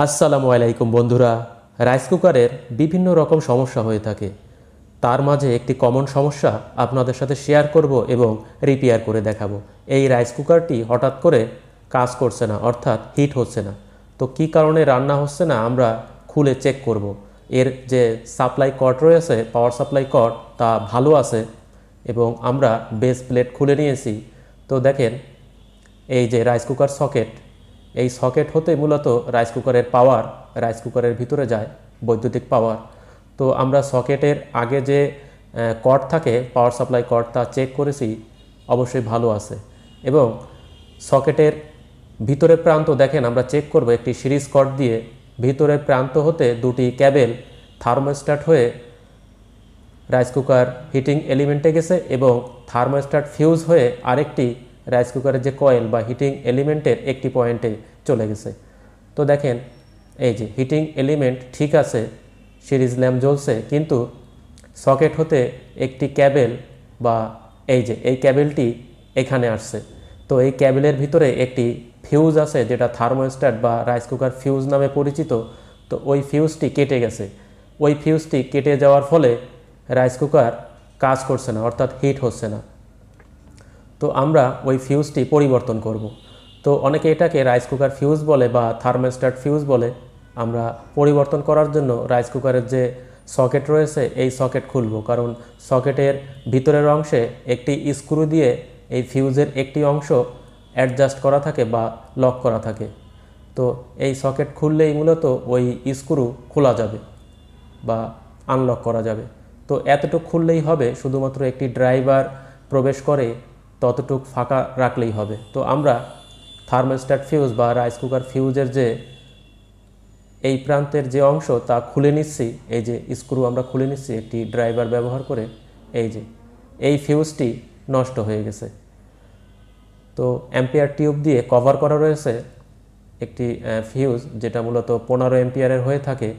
আসসালামু আলাইকুম বন্ধুরা। রাইস কুকারের বিভিন্ন রকম সমস্যা হয়ে থাকে, তার মাঝে একটি কমন সমস্যা আপনাদের সাথে শেয়ার করব এবং রিপেয়ার করে দেখাবো। এই রাইস কুকারটি হঠাৎ করে কাজ করছে না, অর্থাৎ হিট হচ্ছে না। তো কি কারণে রান্না হচ্ছে না আমরা খুলে চেক করব। এর যে সাপ্লাই কর্ড রয়েছে, পাওয়ার সাপ্লাই কর্ড, তা ভালো আছে এবং আমরা বেস প্লেট খুলে নিয়েছি। তো দেখেন, এই যে রাইস কুকার সকেট, এই সকেট হতে মূলত রাইস কুকারের পাওয়ার রাইস কুকারের ভিতরে যায়, বৈদ্যুতিক পাওয়ার। তো আমরা সকেটের আগে যে কর্ড থাকে, পাওয়ার সাপ্লাই কর্ড, তা চেক করেছি, অবশ্যই ভালো আছে। এবং সকেটের ভিতরের প্রান্ত দেখেন, আমরা চেক করব একটি সিরিজ কর্ড দিয়ে। ভিতরের প্রান্ত হতে দুটি ক্যাবেল থার্মোস্ট্যাট হয়ে রাইস কুকার হিটিং এলিমেন্টে গেছে এবং থার্মোস্ট্যাট ফিউজ হয়ে আরেকটি রাইস কুকারের যে কয়েল বা হিটিং এলিমেন্টের একটি পয়েন্টে চলে গেছে। তো দেখেন, এই যে হিটিং এলিমেন্ট ঠিক আছে, সিরিজ ল্যাম্প জ্বলছে, কিন্তু সকেট হতে একটি ক্যাবেল বা এই ক্যাবেলটি এখানে আসছে। তো এই ক্যাবেলের ভিতরে একটি ফিউজ আছে, যেটা থার্মোস্ট্যাট বা রাইস কুকার ফিউজ নামে পরিচিত। তো ওই ফিউজটি কেটে গেছে। ওই ফিউজটি কেটে যাওয়ার ফলে রাইস কুকার কাজ করছে না, অর্থাৎ হিট হচ্ছে না। তো আমরা ওই ফিউজটি পরিবর্তন করব। তো অনেকে এটাকে রাইস কুকার ফিউজ বলে বা থার্মোস্ট্যাট ফিউজ বলে। আমরা পরিবর্তন করার জন্য রাইস কুকারের যে সকেট রয়েছে, এই সকেট খুলব, কারণ সকেটের ভিতরের অংশে একটি স্ক্রু দিয়ে এই ফিউজের একটি অংশ অ্যাডজাস্ট করা থাকে বা লক করা থাকে। তো এই সকেট খুললেই মূলত ওই স্ক্রু খোলা যাবে বা আনলক করা যাবে। তো এতটুকু খুললেই হবে, শুধুমাত্র একটি ড্রাইভার প্রবেশ করে ততটুক ফাঁকা রাখলেই হবে। তো আমরা থার্মোস্ট্যাট ফিউজ বা রাইস কুকার ফিউজের যে এই প্রান্তের যে অংশ, তা খুলে নিচ্ছি। এই যে স্ক্রু আমরা খুলে নিচ্ছি একটি ড্রাইভার ব্যবহার করে। এই যে এই ফিউজটি নষ্ট হয়ে গেছে। তো অ্যাম্পিয়ার টিউব দিয়ে কভার করা রয়েছে একটি ফিউজ, যেটা মূলত 15 এম্পিয়ারের হয়ে থাকে।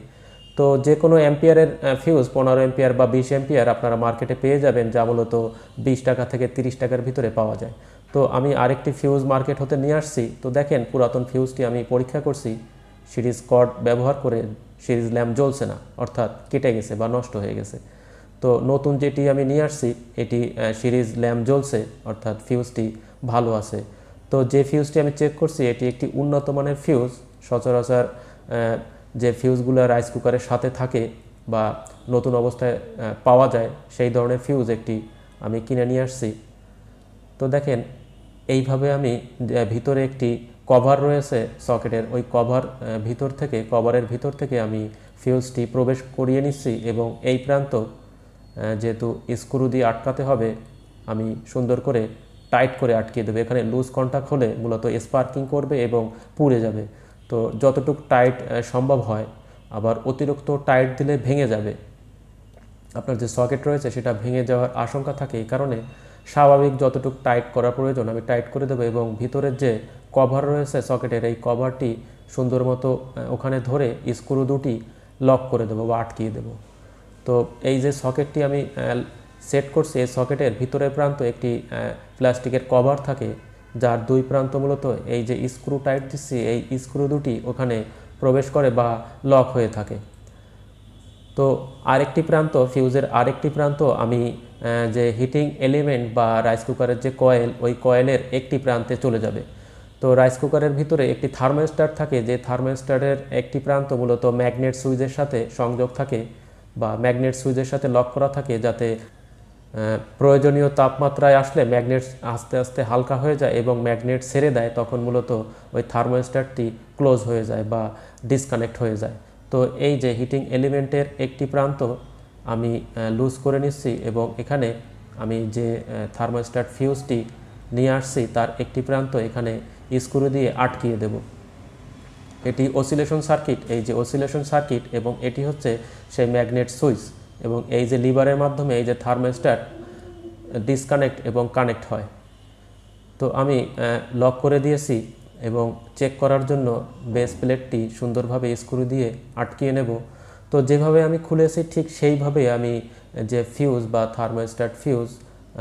তো যে কোনো এম্পিয়ারের ফিউজ, 15 এম্পিয়ার বা 20 এম্পিয়ার আপনারা মার্কেটে পেয়ে যাবেন, যা মূলত 20 টাকা থেকে 30 টাকার ভিতরে পাওয়া যায়। তো আমি আরেকটি ফিউজ মার্কেট হতে নিয়ে আসছি। তো দেখেন, পুরাতন ফিউজটি আমি পরীক্ষা করছি, সিরিজ কর্ড ব্যবহার করে সিরিজ ল্যাম্প জ্বলছে না, অর্থাৎ কেটে গেছে বা নষ্ট হয়ে গেছে। তো নতুন যেটি আমি নিয়ে আসছি, এটি সিরিজ ল্যাম্প জ্বলছে, অর্থাৎ ফিউজটি ভালো আছে। তো যে ফিউজটি আমি চেক করছি, এটি একটি উন্নত মানের ফিউজ। সচরাচর যে ফিউজগুলো রাইস কুকারের সাথে থাকে বা নতুন অবস্থায় পাওয়া যায়, সেই ধরনের ফিউজ একটি আমি কিনে নিয়ে আসছি। তো দেখেন, এইভাবে আমি ভিতরে একটি কভার রয়েছে সকেটের, ওই কভারের ভিতর থেকে আমি ফিউজটি প্রবেশ করিয়ে নিচ্ছি এবং এই প্রান্ত যেহেতু স্ক্রু দিয়ে আটকাতে হবে, আমি সুন্দর করে টাইট করে আটকিয়ে দেবো। এখানে লুজ কন্টাক্ট হলে মূলত স্পার্কিং করবে এবং পুড়ে যাবে। তো যতটুকু টাইট সম্ভব হয়, আবার অতিরিক্ত টাইট দিলে ভেঙে যাবে। আপনার যে সকেট রয়েছে সেটা ভেঙে যাওয়ার আশঙ্কা থাকে, এই কারণে স্বাভাবিক যতটুকু টাইট করা প্রয়োজন আমি টাইট করে দেবো এবং ভিতরের যে কভার রয়েছে সকেটের, এই কভারটি সুন্দর মতো ওখানে ধরে স্ক্রু দুটি লক করে দেবো বা আটকিয়ে দেবো। তো এই যে সকেটটি আমি সেট করছি, এই সকেটের ভিতরের প্রান্ত একটি প্লাস্টিকের কভার থাকে, যার দুই প্রান্ত মূলত এই যে স্ক্রু টাইট দিচ্ছি, এই স্ক্রু দুটি ওখানে প্রবেশ করে বা লক হয়ে থাকে। তো আরেকটি প্রান্ত, ফিউজের আরেকটি প্রান্ত আমি যে হিটিং এলিমেন্ট বা রাইস কুকারের যে কয়েল, ওই কয়েলের একটি প্রান্তে চলে যাবে। তো রাইস কুকারের ভিতরে একটি থার্মোস্ট্যাট থাকে, যে থার্মোস্ট্যাটের একটি প্রান্ত মূলত ম্যাগনেট সুইচের সাথে সংযোগ থাকে বা ম্যাগনেট সুইচের সাথে লক করা থাকে, যাতে প্রয়োজনীয় তাপমাত্রায় আসলে ম্যাগনেট আস্তে আস্তে হালকা হয়ে যায় এবং ম্যাগনেট ছেড়ে দেয়, তখন মূলত ওই থার্মোস্ট্যাটটি ক্লোজ হয়ে যায় বা ডিসকানেক্ট হয়ে যায়। তো এই যে হিটিং এলিমেন্টের একটি প্রান্ত আমি লুজ করে নিচ্ছি এবং এখানে আমি যে থার্মোস্ট্যাট ফিউজটি নিয়ে আসছি, তার একটি প্রান্ত এখানে স্ক্রু দিয়ে আটকিয়ে দেব। এটি অসিলেশন সার্কিট, এই যে অসিলেশন সার্কিট, এবং এটি হচ্ছে সেই ম্যাগনেট সুইচ, এবং এই যে লিভারের মাধ্যমে এই যে থার্মোস্ট্যাট ডিসকানেক্ট এবং কানেক্ট হয়। তো আমি লক করে দিয়েছি এবং চেক করার জন্য বেস প্লেটটি সুন্দরভাবে স্ক্রু দিয়ে আটকিয়ে নেব। তো যেভাবে আমি খুলেছি ঠিক সেইভাবে আমি যে ফিউজ বা থার্মোস্ট্যাট ফিউজ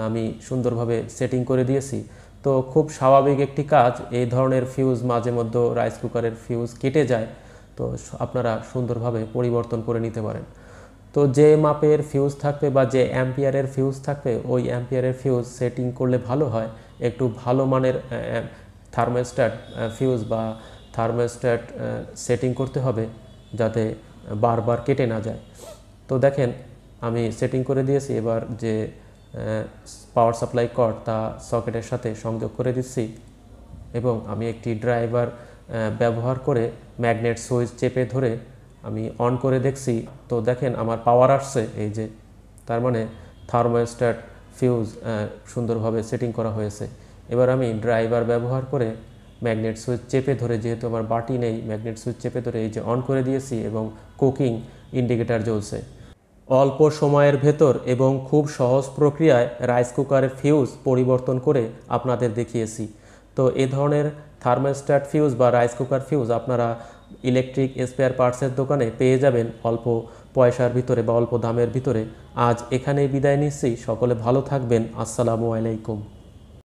আমি সুন্দরভাবে সেটিং করে দিয়েছি। তো খুব স্বাভাবিক একটি কাজ, এই ধরনের ফিউজ মাঝে মধ্যে রাইস কুকারের ফিউজ কেটে যায়। তো আপনারা সুন্দরভাবে পরিবর্তন করে নিতে পারেন। তো যে মাপের ফিউজ থাকবে বা যে অ্যাম্পিয়ারের ফিউজ থাকবে ওই অ্যাম্পিয়ারের ফিউজ সেটিং করলে ভালো হয়। একটু ভালো মানের থার্মোস্ট্যাট ফিউজ বা থার্মোস্ট্যাট সেটিং করতে হবে যাতে বারবার কেটে না যায়। তো দেখেন আমি সেটিং করে দিয়েছি। এবার যে পাওয়ার সাপ্লাই কর্ড তা সকেটের সাথে সংযোগ করে দিচ্ছি এবং আমি একটি ড্রাইভার ব্যবহার করে ম্যাগনেট সুইচ চেপে ধরে আমি অন করে দেখছি। তো দেখেন আমার পাওয়ার আসছে, এই যে, তার মানে থার্মোস্ট্যাট ফিউজ সুন্দরভাবে সেটিং করা হয়েছে। এবার আমি ড্রাইভার ব্যবহার করে ম্যাগনেট সুইচ চেপে ধরে, যেহেতু আমার বাটি নেই, ম্যাগনেট সুইচ চেপে ধরে এই যে অন করে দিয়েছি এবং কুকিং ইন্ডিকেটর জ্বলছে। অল্প সময়ের ভেতর এবং খুব সহজ প্রক্রিয়ায় রাইস কুকারের ফিউজ পরিবর্তন করে আপনাদের দেখিয়েছি। তো এ ধরনের থার্মোস্ট্যাট ফিউজ বা রাইস কুকার ফিউজ আপনারা ইলেকট্রিক স্পেয়ার পার্টসের দোকানে পেয়ে যাবেন অল্প পয়সার ভিতরে বা অল্প দামের ভিতরে। আজ এখানেই বিদায় নিচ্ছি। সকলে ভালো থাকবেন। আসসালামু আলাইকুম।